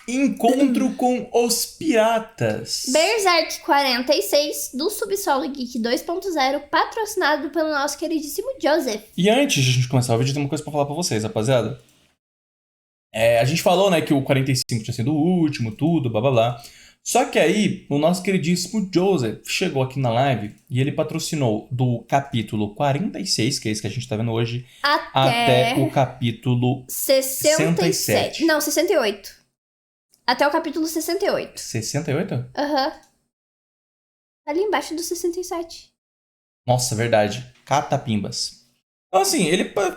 Encontro com os piratas. Berserk 46, do Subsolo Geek 2.0, patrocinado pelo nosso queridíssimo Joseph. E antes de a gente começar o vídeo, tem uma coisa pra falar pra vocês, rapaziada. A gente falou, né, que o 45 tinha sido o último, tudo, blá blá blá. Só que aí, o nosso queridíssimo Joseph chegou aqui na live e ele patrocinou do capítulo 46, que é esse que a gente tá vendo hoje, até o capítulo 67. Não, 68. Até o capítulo 68. 68? Aham. Ali embaixo do 67. Nossa, verdade. Catapimbas. Então, assim, ele... Quase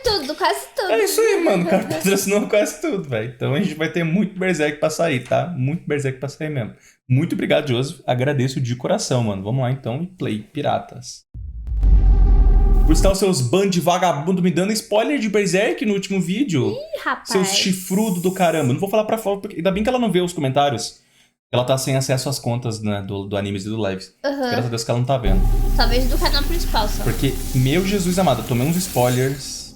tudo. É isso aí, mano. O cara patrocinou quase tudo, velho. Então a gente vai ter muito Berserk pra sair, tá? Muito Berserk pra sair mesmo. Muito obrigado, Joseph. Agradeço de coração, mano. Vamos lá, então, e play Piratas. Por estar os seus band de vagabundo me dando spoiler de Berserk no último vídeo. Ih, rapaz. Seus chifrudos do caramba. Não vou falar pra fora, porque ainda bem que ela não vê os comentários. Ela tá sem acesso às contas, né, do Animes e do Lives. Graças a Deus que ela não tá vendo. Talvez do canal principal só. Porque, meu Jesus amado, eu tomei uns spoilers.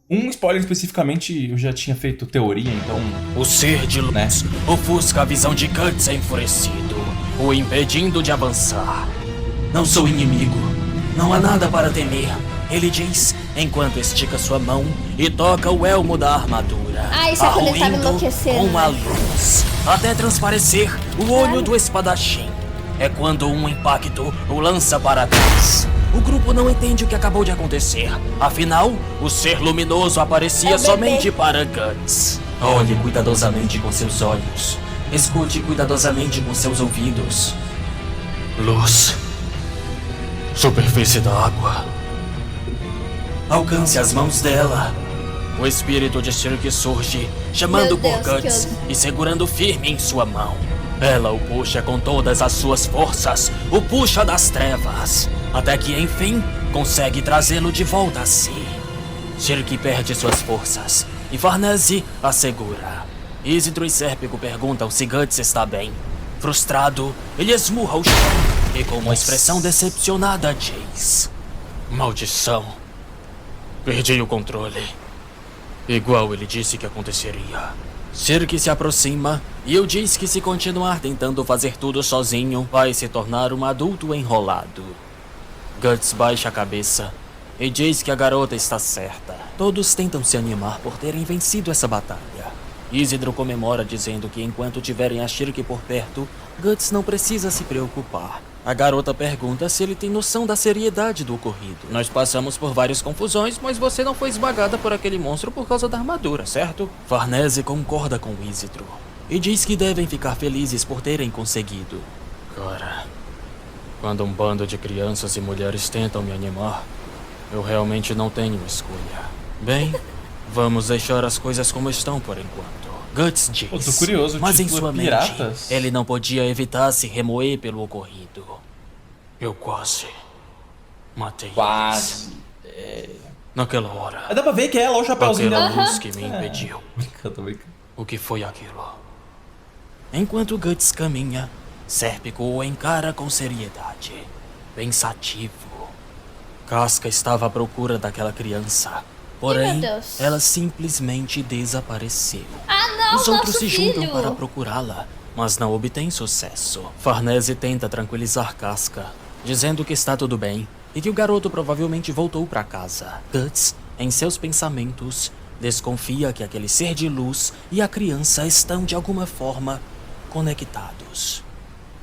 Um spoiler especificamente eu já tinha feito teoria, então... O ser de luz, né? ofusca a visão de Guts enfurecido, o impedindo de avançar. Não sou inimigo, não há nada para temer, ele diz, enquanto estica sua mão e toca o elmo da armadura. Ah, isso é quando ele tava arruindo enlouquecendo. com a luz, até transparecer o olho do espadachim. É quando um impacto o lança para trás. O grupo não entende o que acabou de acontecer. Afinal, o ser luminoso aparecia somente para Guts. Olhe cuidadosamente com seus olhos. Escute cuidadosamente com seus ouvidos. Luz. Superfície da água. Alcance as mãos dela. O espírito de Shirk surge, chamando Meu por Deus, Guts que e segurando firme em sua mão. Ela o puxa com todas as suas forças, o puxa das trevas, até que enfim consegue trazê-lo de volta a si. Shirk perde suas forças e Farnese a segura. Isidro e Sérpico perguntam se Guts está bem. Frustrado, ele esmurra o chão e com uma expressão decepcionada diz: maldição. Perdi o controle. Igual ele disse que aconteceria. Shirk se aproxima e eu diz que se continuar tentando fazer tudo sozinho, vai se tornar um adulto enrolado. Guts baixa a cabeça e diz que a garota está certa. Todos tentam se animar por terem vencido essa batalha. Isidro comemora dizendo que enquanto tiverem a Shirk por perto, Guts não precisa se preocupar. A garota pergunta se ele tem noção da seriedade do ocorrido. Nós passamos por várias confusões, mas você não foi esmagada por aquele monstro por causa da armadura, certo? Farnese concorda com Isidro e diz que devem ficar felizes por terem conseguido. Cara, quando um bando de crianças e mulheres tentam me animar, eu realmente não tenho escolha. Bem, vamos deixar as coisas como estão por enquanto. Guts diz, Pô, tô curioso, mas em título sua é mente, Piratas? ele não podia evitar se remoer pelo ocorrido. Eu quase matei Quase. eles. Naquela hora, Mas dá pra ver que é ela, olha o chapéuzinho aquela dela. luz que me impediu. Tô brincando. O que foi aquilo? Enquanto Guts caminha, Sérpico o encara com seriedade, pensativo. Casca estava à procura daquela criança, porém, meu Deus. ela simplesmente desapareceu. Ah, não, Os outros nosso se juntam filho. para procurá-la, mas não obtêm sucesso. Farnese tenta tranquilizar Casca, dizendo que está tudo bem e que o garoto provavelmente voltou para casa. Guts, em seus pensamentos, desconfia que aquele ser de luz e a criança estão de alguma forma conectados.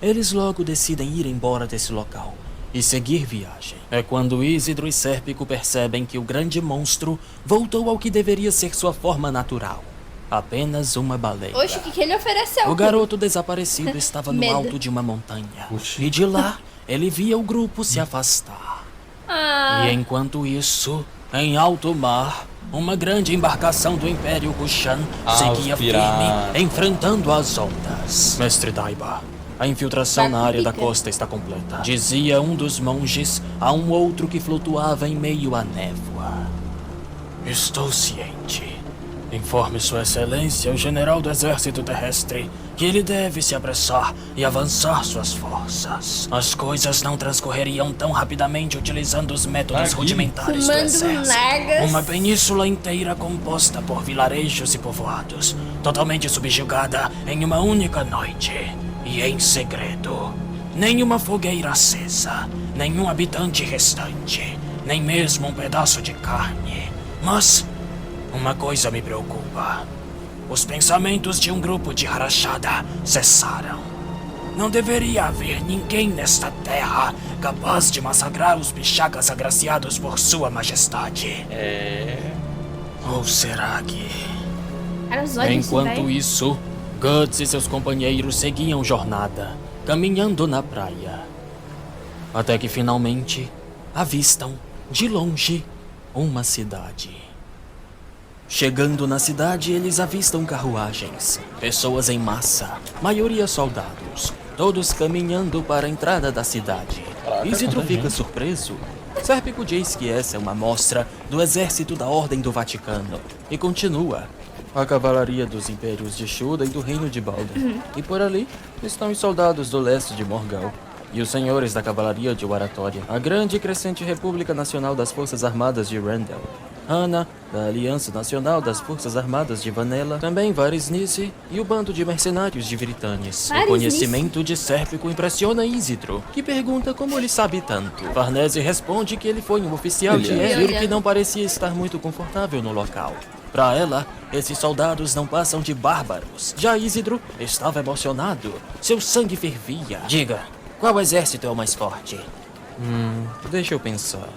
Eles logo decidem ir embora desse local e seguir viagem. É quando Isidro e Sérpico percebem que o grande monstro voltou ao que deveria ser sua forma natural. Apenas uma baleia. Oxe, o que ele ofereceu? O garoto desaparecido estava no Medo. alto de uma montanha. Oxi. E de lá, ele via o grupo se afastar. Ah, E enquanto isso, em alto mar, uma grande embarcação do Império Kushan seguia os piratas. firme, enfrentando as ondas. Mestre Daiba, a infiltração na área da Pica. costa está completa, dizia um dos monges a um outro que flutuava em meio à névoa. Estou ciente. Informe Sua Excelência, o general do exército terrestre, que ele deve se apressar e avançar suas forças. As coisas não transcorreriam tão rapidamente utilizando os métodos rudimentares do Fumando exército. nargas. Uma península inteira composta por vilarejos e povoados, totalmente subjugada em uma única noite. E em segredo. Nenhuma fogueira acesa, nenhum habitante restante, nem mesmo um pedaço de carne. Mas uma coisa me preocupa. Os pensamentos de um grupo de Harashada cessaram. Não deveria haver ninguém nesta terra capaz de massacrar os bichagas agraciados por Sua Majestade. Ou será que... Cara, os olhos Enquanto velho. isso, Guts e seus companheiros seguiam jornada, caminhando na praia. Até que finalmente avistam, de longe, uma cidade. Chegando na cidade, eles avistam carruagens, pessoas em massa, maioria soldados, todos caminhando para a entrada da cidade. Isidro fica surpreso. Sérpico diz que essa é uma amostra do exército da Ordem do Vaticano e continua. A cavalaria dos impérios de Shuda e do reino de Balder. E por ali estão os soldados do leste de Morgal e os senhores da cavalaria de Waratória, a grande e crescente República Nacional das Forças Armadas de Randall. Ana, da Aliança Nacional das Forças Armadas de Vanella, também Varisnice e o bando de mercenários de Vritanis. O Varisnice? conhecimento de Sérpico impressiona Isidro, que pergunta como ele sabe tanto. Farnese responde que ele foi um oficial de Ele é. Ézir que não parecia estar muito confortável no local. Para ela, esses soldados não passam de bárbaros. Já Isidro estava emocionado. Seu sangue fervia. Diga, qual exército é o mais forte? Deixa eu pensar.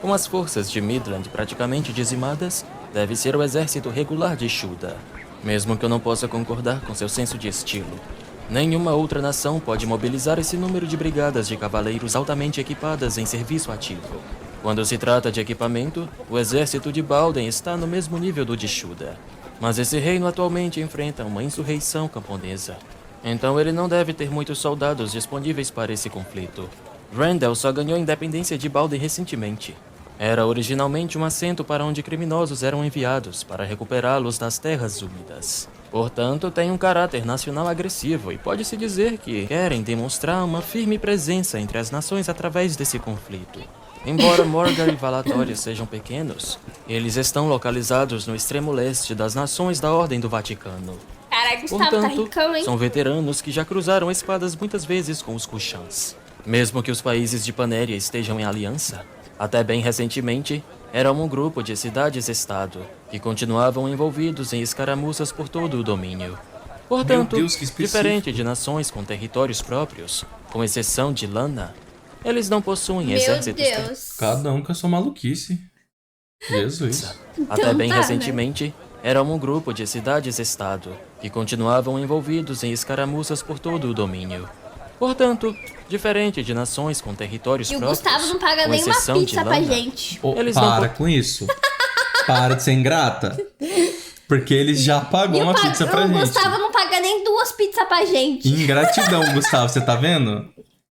Com as forças de Midland praticamente dizimadas, deve ser o exército regular de Shuda. Mesmo que eu não possa concordar com seu senso de estilo. Nenhuma outra nação pode mobilizar esse número de brigadas de cavaleiros altamente equipadas em serviço ativo. Quando se trata de equipamento, o exército de Balden está no mesmo nível do de Shuda. Mas esse reino atualmente enfrenta uma insurreição camponesa. Então ele não deve ter muitos soldados disponíveis para esse conflito. Randall só ganhou a independência de Balden recentemente. Era originalmente um assento para onde criminosos eram enviados para recuperá-los das terras úmidas. Portanto, tem um caráter nacional agressivo e pode-se dizer que querem demonstrar uma firme presença entre as nações através desse conflito. Embora Morgar e Valatória sejam pequenos, eles estão localizados no extremo leste das nações da Ordem do Vaticano. Caralho, Gustavo tá Portanto, ricão, hein? são veteranos que já cruzaram espadas muitas vezes com os Kushans. Mesmo que os países de Panéria estejam em aliança, até bem recentemente, eram um grupo de cidades-estado que continuavam envolvidos em escaramuças por todo o domínio. Portanto, Deus, que específico. diferente de nações com territórios próprios, com exceção de Lana, eles não possuem Meu exércitos. Deus. Cada um com a sua maluquice. Jesus. Até Então bem tá, né? recentemente, eram um grupo de cidades-estado que continuavam envolvidos em escaramuças por todo o domínio. Portanto, diferente de nações com territórios E o próprios, Gustavo não paga com nem uma exceção de pizza pra Lana, gente. Ô, Eles não para po- com isso. Para de ser ingrata. Porque ele já pagou E uma pizza pra o gente. Gustavo não paga nem 2 pizzas pra gente. Ingratidão, Gustavo, você tá vendo?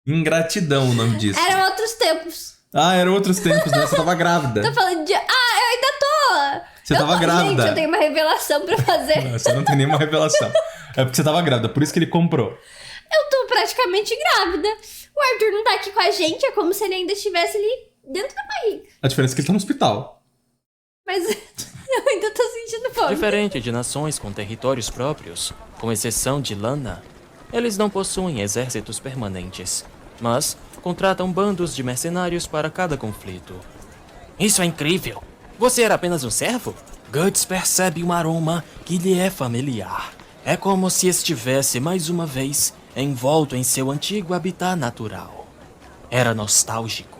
Ingratidão o nome disso. Eram outros tempos. Ah, eram outros tempos, né? Você tava grávida. Tô falando de... Ah, eu ainda tô. Você Eu tava tô- grávida. Gente, eu tenho uma revelação pra fazer. Não, você não tem nenhuma revelação. É porque você tava grávida, por isso que ele comprou. Eu tô praticamente grávida. O Arthur não tá aqui com a gente, é como se ele ainda estivesse ali dentro da barriga. A diferença é que ele tá no hospital. Mas eu ainda tô sentindo fome. Diferente de nações com territórios próprios, com exceção de Lana, eles não possuem exércitos permanentes, mas contratam bandos de mercenários para cada conflito. Isso é incrível! Você era apenas um servo? Guts percebe um aroma que lhe é familiar. É como se estivesse mais uma vez envolto em seu antigo habitat natural. Era nostálgico.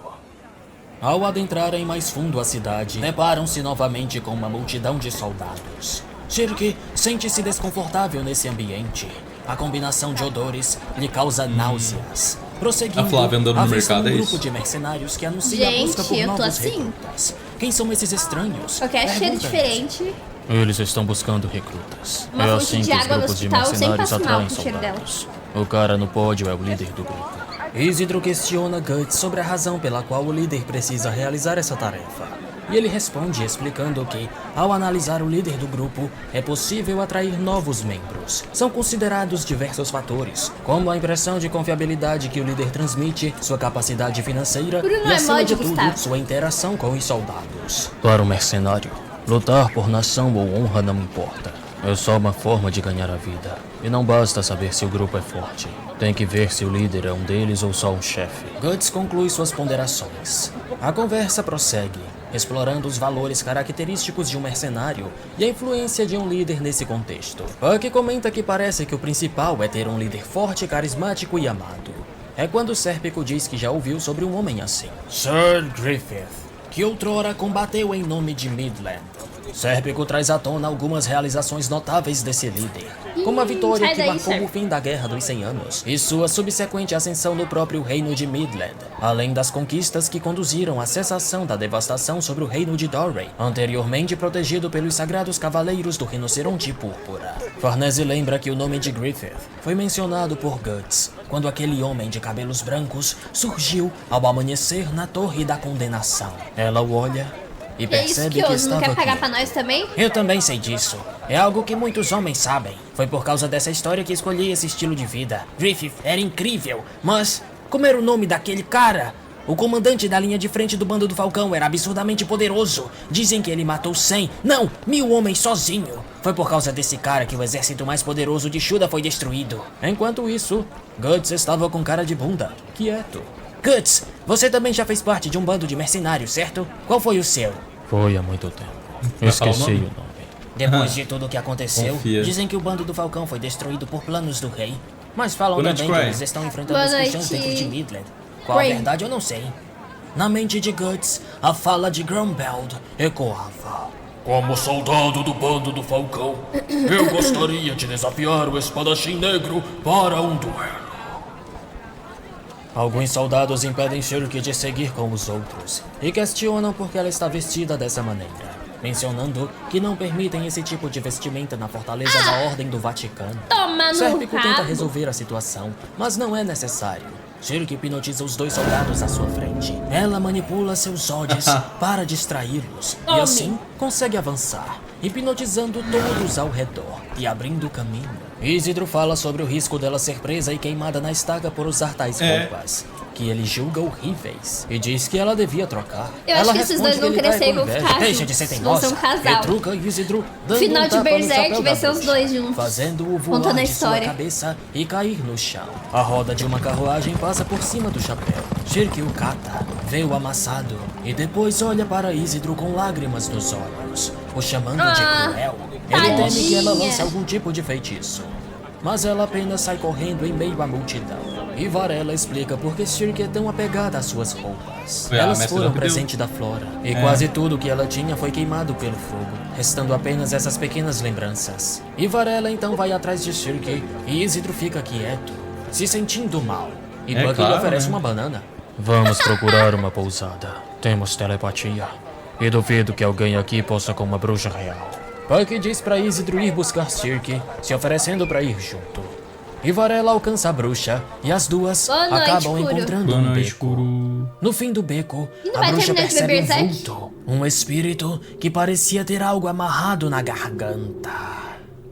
Ao adentrarem mais fundo a cidade, deparam-se novamente com uma multidão de soldados. Shirk sente-se desconfortável nesse ambiente. A combinação de odores lhe causa náuseas. Prosseguindo, A Flávia andando no avista mercado, um é grupo isso? de mercenários que anuncia a busca por Gente, eu tô novos assim. recrutas. Quem são esses estranhos? Qualquer cheiro Pergunta-lhes. diferente. Eles estão buscando recrutas. Uma é fonte assim de que os água no grupos de hospital sempre mercenários passa mal atraem com o cheiro dela. soldados. O cara no pódio é o líder do grupo. Isidro questiona Guts sobre a razão pela qual o líder precisa realizar essa tarefa. e ele responde explicando que, ao analisar o líder do grupo, é possível atrair novos membros. São considerados diversos fatores, como a impressão de confiabilidade que o líder transmite, sua capacidade financeira Bruno e, acima de Emoji, tudo, Gustavo. sua interação com os soldados. Para o mercenário, lutar por nação ou honra não importa. É só uma forma de ganhar a vida. E não basta saber se o grupo é forte. Tem que ver se o líder é um deles ou só um chefe. Guts conclui suas ponderações. A conversa prossegue, explorando os valores característicos de um mercenário e a influência de um líder nesse contexto. Buck comenta que parece que o principal é ter um líder forte, carismático e amado. É quando Sérpico diz que já ouviu sobre um homem assim. Sir Griffith, que outrora combateu em nome de Midland. Sérpico traz à tona algumas realizações notáveis desse líder, como a vitória sai que daí, marcou o Sérpico. fim da Guerra dos 100 Anos e sua subsequente ascensão no próprio reino de Midland, além das conquistas que conduziram à cessação da devastação sobre o reino de Dorray, anteriormente protegido pelos sagrados cavaleiros do Rinoceronte Púrpura. Farnese lembra que o nome de Griffith foi mencionado por Guts quando aquele homem de cabelos brancos surgiu ao amanhecer na Torre da Condenação. Ela o olha e Que é isso percebe que que não estava quer pagar aqui. pra nós também? Eu também sei disso. É algo que muitos homens sabem. Foi por causa dessa história que escolhi esse estilo de vida. Griffith era incrível, mas como era o nome daquele cara? O comandante da linha de frente do bando do Falcão era absurdamente poderoso. Dizem que ele matou 100, não, 1000 homens sozinho. Foi por causa desse cara que o exército mais poderoso de Shuda foi destruído. Enquanto isso, Guts estava com cara de bunda, quieto. Guts, você também já fez parte de um bando de mercenários, certo? Qual foi o seu? Foi há muito tempo. Vai falar o Esqueci nome? o nome. Depois de tudo o que aconteceu, Confia. dizem que o bando do Falcão foi destruído por planos do rei. Mas falam Boa noite, também que Cry. eles estão enfrentando Boa os noite. puxões dentro de Midland. Qual a Cry. verdade eu não sei. Na mente de Guts, a fala de Grumbeld ecoava. Como soldado do bando do Falcão, eu gostaria de desafiar o espadachim negro para um duelo. Alguns soldados impedem Shirky de seguir com os outros e questionam por que ela está vestida dessa maneira, mencionando que não permitem esse tipo de vestimenta na fortaleza da Ordem do Vaticano. Toma no Sérpico tenta rabo. resolver a situação, mas não é necessário. Shirky hipnotiza os dois soldados à sua frente. Ela manipula seus olhos para distraí-los e Tome. assim consegue avançar, hipnotizando todos ao redor e abrindo caminho. Isidro fala sobre o risco dela ser presa e queimada na estaca por usar tais roupas, que ele julga horríveis, e diz que ela devia trocar. Eu acho Ela que esses responde dois vão ele cai crescer e com vão inveja. ficar Deixa de ser juntos, teimosa. vão ser um casal. Retruca Isidro, dando Final um de tapa no Berserk chapéu vai da ser os bruxa, dois juntos, fazendo-o voar contando a de sua história. cabeça e cair no chão. A roda de uma carruagem passa por cima do chapéu. Shirky o cata, vê o amassado e depois olha para Isidro com lágrimas nos olhos, o chamando de cruel. Ele teme que ela tadinha. lance algum tipo de feitiço, mas ela apenas sai correndo em meio à multidão. E Varela explica por que Shirky é tão apegada às suas roupas. Foi a Elas mestra foram da Pideu. presente da Flora, e quase tudo que ela tinha foi queimado pelo fogo, restando apenas essas pequenas lembranças. E Varela então vai atrás de Shirky, e Isidro fica quieto, se sentindo mal. E É Buck claro, lhe oferece né? uma banana. Vamos procurar uma pousada. Temos telepatia. E duvido que alguém aqui possa com uma bruxa real. Buck diz pra Isidro ir buscar Shirky, se oferecendo pra ir junto. E Varela alcança a bruxa, e as duas Boa noite, acabam Kuro. encontrando Boa um noite, beco. Kuro. No fim do beco, E não a vai bruxa terminar de percebe beber um Berserk? vulto, um espírito que parecia ter algo amarrado na garganta.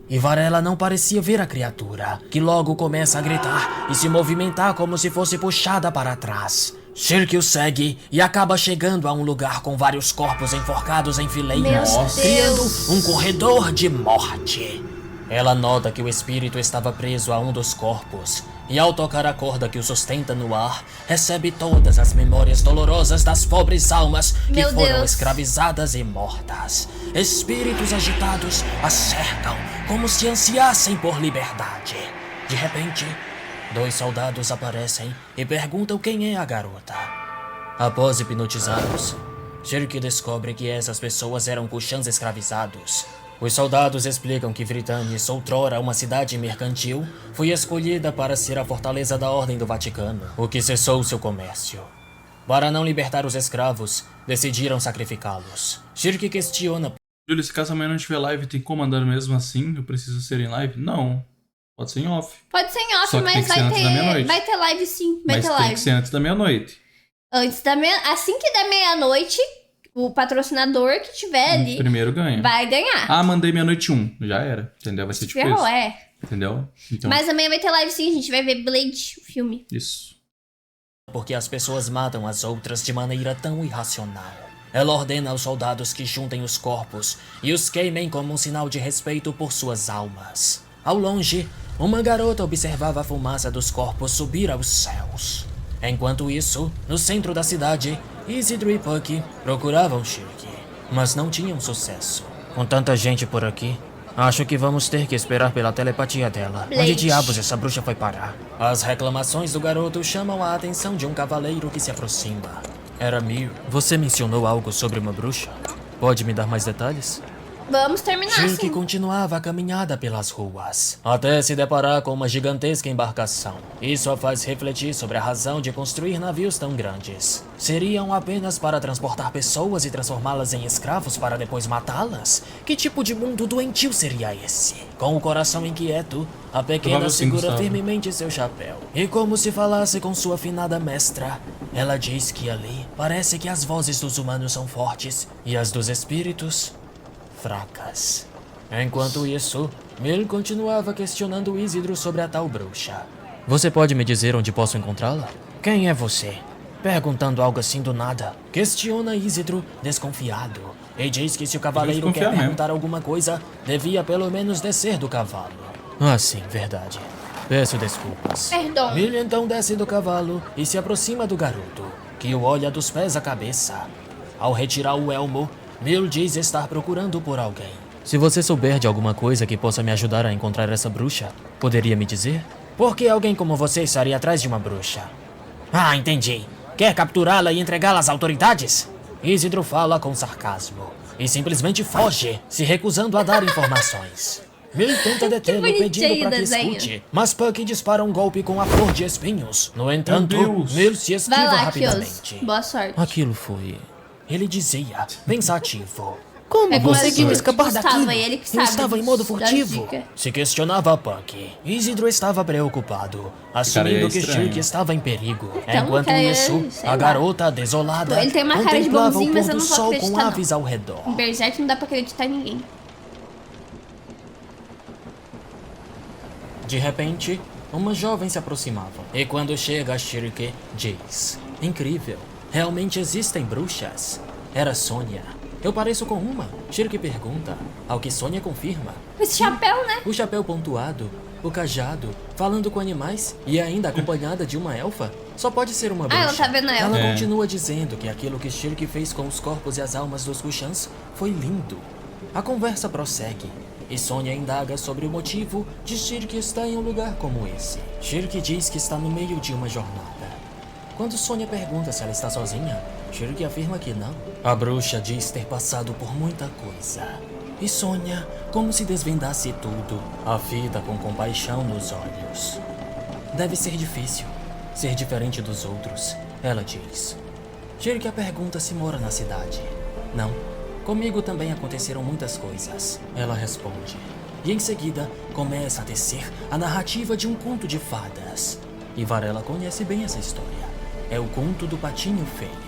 E Varela não parecia ver a criatura, que logo começa a gritar e se movimentar como se fosse puxada para trás. Shirky o segue e acaba chegando a um lugar com vários corpos enforcados em fileiras, Meu criando Deus. um corredor de morte. Ela nota que o espírito estava preso a um dos corpos, e ao tocar a corda que o sustenta no ar, recebe todas as memórias dolorosas das pobres almas que Meu foram Deus. escravizadas e mortas. Espíritos agitados a cercam, como se ansiassem por liberdade. De repente, dois soldados aparecem e perguntam quem é a garota. Após hipnotizados, Shirky descobre que essas pessoas eram Kushans escravizados. Os soldados explicam que Vritannis, outrora uma cidade mercantil, foi escolhida para ser a fortaleza da Ordem do Vaticano, o que cessou seu comércio. Para não libertar os escravos, decidiram sacrificá-los. Shirky questiona. Júlio, se caso amanhã não tiver live, tem como mandar mesmo assim? Eu preciso ser em live? Não. Pode ser em off. Pode ser em off, Só que tem mas que ser antes da meia-noite. vai ter live sim. Vai Mas ter tem live. que ser antes da meia-noite. Assim que der meia-noite, O patrocinador que tiver ali Primeiro ganha. vai ganhar. Ah, mandei meia-noite 1. Já era. Entendeu? Vai ser tipo Ferrou, isso. é. Entendeu? Então, Mas amanhã vai ter live sim, a gente vai ver Blade, o filme. isso. Porque as pessoas matam as outras de maneira tão irracional. Ela ordena aos soldados que juntem os corpos e os queimem como um sinal de respeito por suas almas. Ao longe, uma garota observava a fumaça dos corpos subir aos céus. Enquanto isso, no centro da cidade, Isidro e Puck procuravam Shirk, mas não tinham sucesso. Com tanta gente por aqui, acho que vamos ter que esperar pela telepatia dela. Blade. Onde diabos essa bruxa foi parar? As reclamações do garoto chamam a atenção de um cavaleiro que se aproxima. Era Mir. Você mencionou algo sobre uma bruxa? Pode me dar mais detalhes? Vamos terminar Shirk sim. continuava a caminhada pelas ruas, até se deparar com uma gigantesca embarcação. Isso a faz refletir sobre a razão de construir navios tão grandes. Seriam apenas para transportar pessoas e transformá-las em escravos para depois matá-las? Que tipo de mundo doentio seria esse? Com o coração inquieto, a pequena Provável sim, segura Gustavo. firmemente seu chapéu. E como se falasse com sua afinada mestra, ela diz que ali parece que as vozes dos humanos são fortes e as dos espíritos fracas. Enquanto isso, Mir continuava questionando Isidro sobre a tal bruxa. Você pode me dizer onde posso encontrá-la? Quem é você? Perguntando algo assim do nada, questiona Isidro desconfiado e diz que se o cavaleiro desconfiar quer mesmo. perguntar alguma coisa, devia pelo menos descer do cavalo. Ah, sim, verdade. Peço desculpas. Perdão. Mir então desce do cavalo e se aproxima do garoto, que o olha dos pés à cabeça. Ao retirar o elmo, Mir diz estar procurando por alguém. Se você souber de alguma coisa que possa me ajudar a encontrar essa bruxa, poderia me dizer? Por que alguém como você estaria atrás de uma bruxa? Ah, entendi. Quer capturá-la e entregá-la às autoridades? Isidro fala com sarcasmo e simplesmente foge, se recusando a dar informações. Mir tenta detê-lo bonitinho pedindo para o que desenho. escute, mas Puck dispara um golpe com a flor de espinhos. No entanto, Deus. Mir se esquiva Vai lá, rapidamente. Kios. Boa sorte. Aquilo foi... Ele dizia, pensativo. Como É como conseguiu a escapar Gustavo, daquilo? é ele que Eu sabe estava em modo das furtivo. dicas. Se questionava Puck. Isidro estava preocupado, assumindo que estranho. Shirk estava em perigo. Então, Enquanto cara, isso, sei a lá. garota desolada Ele tem uma cara de contemplava bonzinho, o mas pôr eu do não vou sol com acreditar, não. aves ao redor. Em Berserk não dá pra acreditar em ninguém. De repente, uma jovem se aproximava. E quando chega, Shirk diz: Incrível, realmente existem bruxas. Era Sônia. Eu pareço com uma. Shirk pergunta, ao que Sônia confirma. Esse chapéu, né? O chapéu pontuado, o cajado, falando com animais e ainda acompanhada de uma elfa, só pode ser uma bruxa. ela tá vendo a elfa. Ela É. continua dizendo que aquilo que Shirk fez com os corpos e as almas dos Kushans foi lindo. A conversa prossegue e Sônia indaga sobre o motivo de Shirk estar em um lugar como esse. Shirk diz que está no meio de uma jornada. Quando Sônia pergunta se ela está sozinha, Shirk afirma que não. A bruxa diz ter passado por muita coisa. E Sônia, como se desvendasse tudo, a fita com compaixão nos olhos. Deve ser difícil, ser diferente dos outros, ela diz. Shirk a pergunta se mora na cidade. Não, comigo também aconteceram muitas coisas, ela responde. E em seguida, começa a tecer a narrativa de um conto de fadas. E Varela conhece bem essa história. É o conto do Patinho Feio.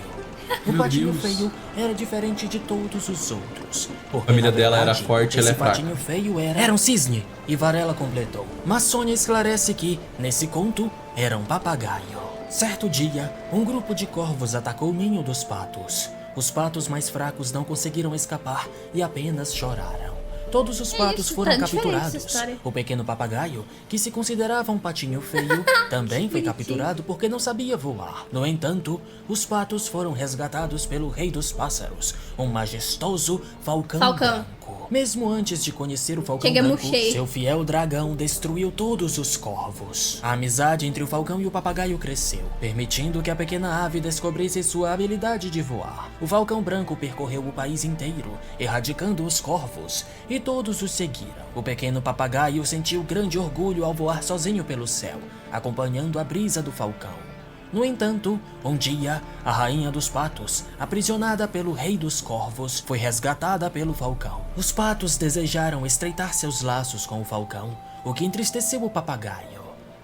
O Meu Patinho Deus. Feio era diferente de todos os outros. Porque, A família na dela era verdade, forte, ela é esse fraca. Patinho Feio era um cisne. E Varela completou. Mas Sônia esclarece que, nesse conto, era um papagaio. Certo dia, um grupo de corvos atacou o ninho dos patos. Os patos mais fracos não conseguiram escapar e apenas choraram. Todos os patos Isso, foram tá diferente essa capturados. história. O pequeno papagaio, que se considerava um patinho feio, também foi bonitinho. capturado porque não sabia voar. No entanto, os patos foram resgatados pelo rei dos pássaros, um majestoso falcão Falcão. branco. Mesmo antes de conhecer o falcão Chega, branco, murchei. seu fiel dragão destruiu todos os corvos. A amizade entre o falcão e o papagaio cresceu, permitindo que a pequena ave descobrisse sua habilidade de voar. O falcão branco percorreu o país inteiro, erradicando os corvos, e todos os seguiram. O pequeno papagaio sentiu grande orgulho ao voar sozinho pelo céu, acompanhando a brisa do falcão. No entanto, um dia, a rainha dos patos, aprisionada pelo rei dos corvos, foi resgatada pelo falcão. Os patos desejaram estreitar seus laços com o falcão, o que entristeceu o papagaio.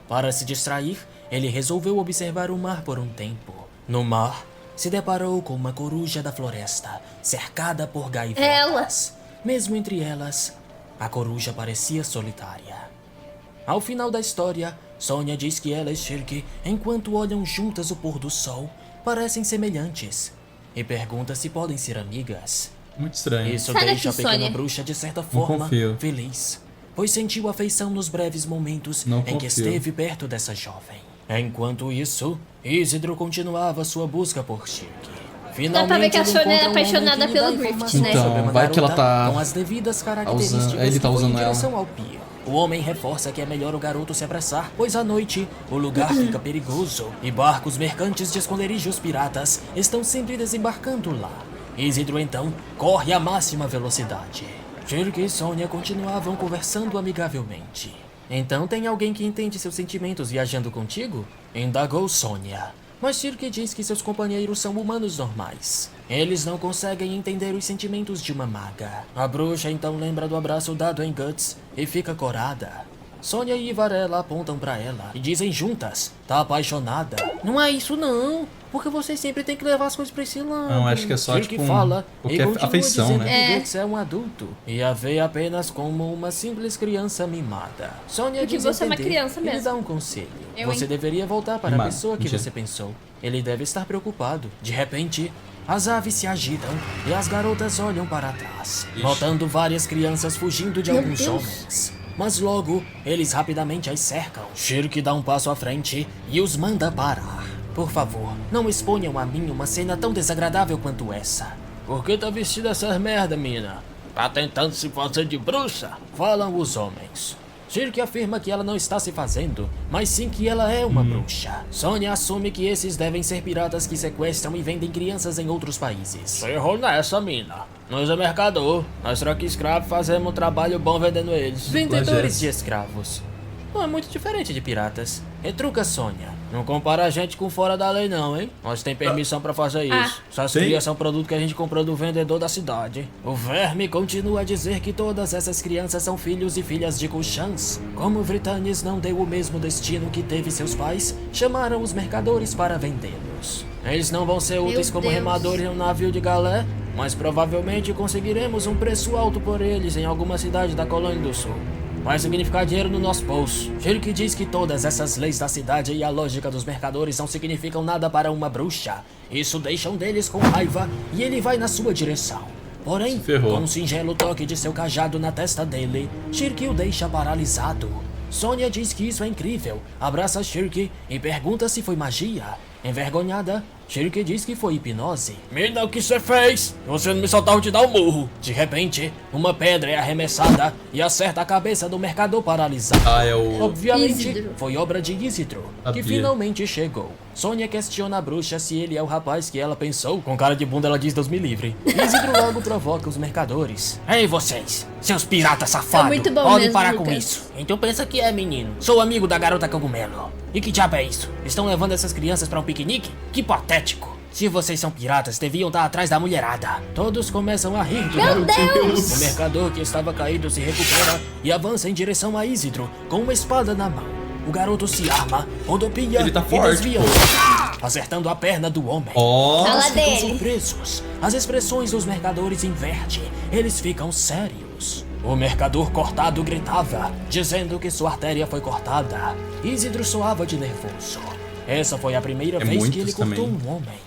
Para se distrair, ele resolveu observar o mar por um tempo. No mar, se deparou com uma coruja da floresta, cercada por gaivotas. Ela. Mesmo entre elas, a coruja parecia solitária. Ao final da história, Sonia diz que ela e Shirk, enquanto olham juntas o pôr do sol, parecem semelhantes. E pergunta se podem ser amigas. Muito estranho. Isso Sai deixa a daqui, pequena Sonia. bruxa de certa forma confio. feliz, pois sentiu afeição nos breves momentos Não em que confio. esteve perto dessa jovem. Enquanto isso, Isidro continuava sua busca por Shirk. Dá pra ver que a ele Sonia é encontra um homem apaixonada que lhe dá pelo Griffith, informações né? sobre Então, uma vai que ela garota tá com as devidas características usando- ele tá e foi usando em ela. direção ao pier. O homem reforça que é melhor o garoto se apressar, pois à noite o lugar fica perigoso e barcos mercantes de esconderijos piratas estão sempre desembarcando lá. Isidro então corre à máxima velocidade. Shirk e Sonia continuavam conversando amigavelmente. Então tem alguém que entende seus sentimentos viajando contigo? Indagou Sonia. Mas Shirk diz que seus companheiros são humanos normais. Eles não conseguem entender os sentimentos de uma maga. A bruxa então lembra do abraço dado em Guts e fica corada. Sonia e Varela apontam pra ela e dizem juntas: tá apaixonada. Não é isso não, porque você sempre tem que levar as coisas pra esse lado. Não, acho que é só, Shirk tipo, fala porque e é continua afeição, dizendo né? que Guts é um adulto e a vê apenas como uma simples criança mimada. Sonia Porque diz você é uma entender criança e lhe mesmo. dá um conselho. Eu, Você hein? deveria voltar para Mimada, a pessoa que mentira. você pensou. Ele deve estar preocupado. De repente, as aves se agitam e as garotas olham para trás, notando várias crianças fugindo de Meu alguns Deus. homens. Mas logo, eles rapidamente as cercam. Shirk dá um passo à frente e os manda parar. Por favor, não exponham a mim uma cena tão desagradável quanto essa. Por que tá vestida essas merda, mina? Tá tentando se fazer de bruxa? Falam os homens. Shirk afirma que ela não está se fazendo, mas sim que ela é uma bruxa. Sonia assume que esses devem ser piratas que sequestram e vendem crianças em outros países. Você errou nessa, mina. Nós é mercador. Nós troca escravo, fazemos um trabalho bom vendendo eles. Vendedores Lajetes. de escravos. Não é muito diferente de piratas. Retruca Sonia. Não compara a gente com fora da lei não, hein? Nós tem permissão pra fazer isso. Essas Tem? crias são produto que a gente comprou do vendedor da cidade. O verme continua a dizer que todas essas crianças são filhos e filhas de Kushans. Como Vritannis não deu o mesmo destino que teve seus pais, chamaram os mercadores para vendê-los. Eles não vão ser úteis como Deus. remadores em um navio de galé, mas provavelmente conseguiremos um preço alto por eles em alguma cidade da Colônia do Sul. Vai significar dinheiro no nosso bolso. Shirk diz que todas essas leis da cidade e a lógica dos mercadores não significam nada para uma bruxa. Isso deixa um deles com raiva e ele vai na sua direção. Porém, Ferrou. com um singelo toque de seu cajado na testa dele, Shirk o deixa paralisado. Sonia diz que isso é incrível, abraça Shirk e pergunta se foi magia. Envergonhada, Shirk diz que foi hipnose. Mina, o que você fez? Você não me soltar, eu te dar um murro. De repente, uma pedra é arremessada e acerta a cabeça do mercador paralisado. Ah, é o... Obviamente, Isidro. foi obra de Isidro, que Sabia. finalmente chegou. Sonia questiona a bruxa se ele é o rapaz que ela pensou. Com cara de bunda, ela diz Deus me livre. Isidro logo provoca os mercadores. Ei, vocês, seus piratas safados, muito bom podem mesmo, parar com Lucas. isso. Então pensa que é, menino. Sou amigo da garota cogumelo. E que diabo é isso? Estão levando essas crianças para um piquenique? Que patético. Se vocês são piratas, deviam estar atrás da mulherada. Todos começam a rir de Meu Deus! O mercador que estava caído se recupera e avança em direção a Isidro com uma espada na mão. O garoto se arma, rodopia Ele tá e forte, desvia, pô. acertando a perna do homem. Ó, Fala Eles ficam dele. surpresos. As expressões dos mercadores invertem. Eles ficam sérios. O mercador cortado gritava, dizendo que sua artéria foi cortada. Isidro soava de nervoso. Essa foi a primeira vez que ele muitos cortou também. um homem.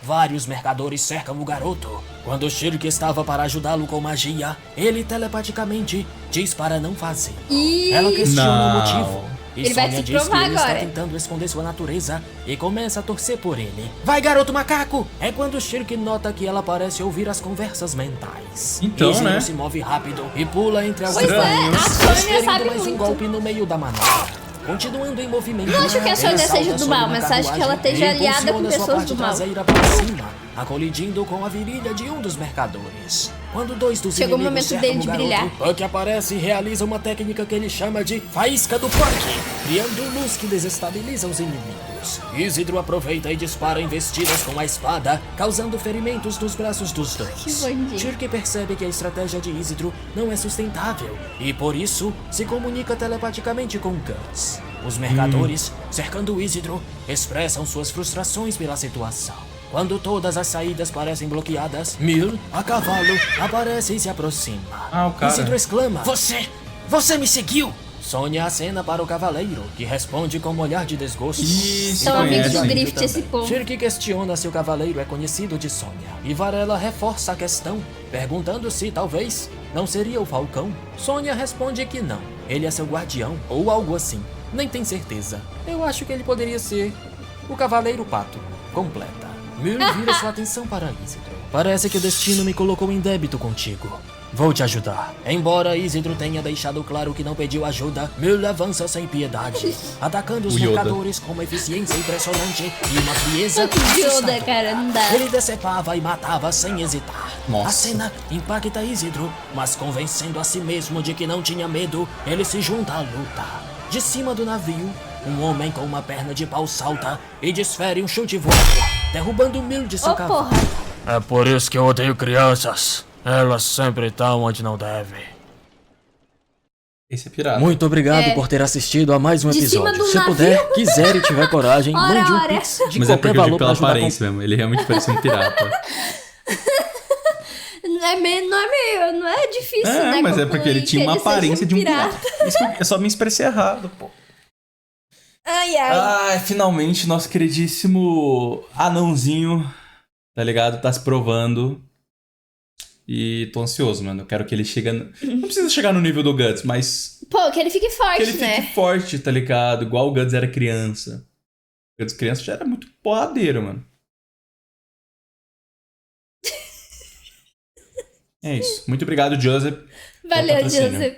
Vários mercadores cercam o garoto. Quando Shirk estava para ajudá-lo com magia, ele telepaticamente diz para não fazer. Ih, Ela questiona o Não. motivo. E Ele vai Sonia se diz que provar ele está agora. tentando esconder sua natureza e começa a torcer por ele. Vai, garoto macaco! É quando Shirk nota que ela parece ouvir as conversas mentais. Então, Isidro né? se move rápido e pula entre as Pois é, a Sônia desferindo sabe mais um muito. golpe no meio da manobra. Continuando em movimento, Não acho que a Sônia ele salta seja do sobre mal, uma mas acho que ela carruagem esteja e aliada com impulsiona sua pessoas parte do mal. traseira para cima, colidindo com a virilha de um dos mercadores. Quando dois dos Chegou o inimigos momento cercam dele o de garoto, brilhar. Puck aparece e realiza uma técnica que ele chama de faísca do Puck, criando luz que desestabiliza os inimigos. Isidro aproveita e dispara investidas com a espada, causando ferimentos nos braços dos Que dois. bandido. Shirk percebe que a estratégia de Isidro não é sustentável e, por isso, se comunica telepaticamente com Guts. Os mercadores, cercando Isidro, expressam suas frustrações pela situação. Quando todas as saídas parecem bloqueadas, Mil, a cavalo, aparece e se aproxima. Ah, o cara. Isidro exclama: Você me seguiu! Sônia acena para o cavaleiro, que responde com um olhar de desgosto. Isso, Só ouvindo conhece. do Sim. Griffith esse povo. Shirk questiona se o cavaleiro é conhecido de Sônia. E Varela reforça a questão, perguntando se, talvez, não seria o Falcão. Sônia responde que não. Ele é seu guardião, ou algo assim. Nem tem certeza. Eu acho que ele poderia ser o Cavaleiro Pato. Completa. Mil vira sua atenção para Isidro. Parece que o destino me colocou em débito contigo. Vou te ajudar. Embora Isidro tenha deixado claro que não pediu ajuda, Mil avança sem piedade, atacando os O Yoda. mercadores com uma eficiência impressionante e uma frieza Que Yoda, assustadora. cara, não dá. Ele decepava e matava sem hesitar. Nossa. A cena impacta Isidro, mas convencendo a si mesmo de que não tinha medo, ele se junta à luta. De cima do navio, um homem com uma perna de pau salta e desfere um chute voador, derrubando Mil de seu Ô, cavalo. porra. É por isso que eu odeio crianças. Elas sempre estão onde não devem. Esse é pirata. Muito obrigado É. por ter assistido a mais um De cima episódio. do Se navio. puder, quiser e tiver coragem, Ora, mande um ora. pix de Mas é qualquer porque eu digo valor pra pela ajudar com... aparência mesmo. Ele realmente parece um pirata. Não é difícil, né? Mas é porque ele tinha uma seja aparência de um pirata. Eu só me expressei errado, pô. Ai, ai. Ai, finalmente, nosso queridíssimo anãozinho, tá ligado? Tá se provando. E tô ansioso, mano. Eu quero que ele chegue... Não precisa chegar no nível do Guts, mas... Pô, que ele fique forte, Que ele fique né? forte, tá ligado? Igual o Guts era criança. O Guts criança já era muito porradeiro, mano. É isso. Muito obrigado, Joseph. Valeu, patrocínio. Joseph.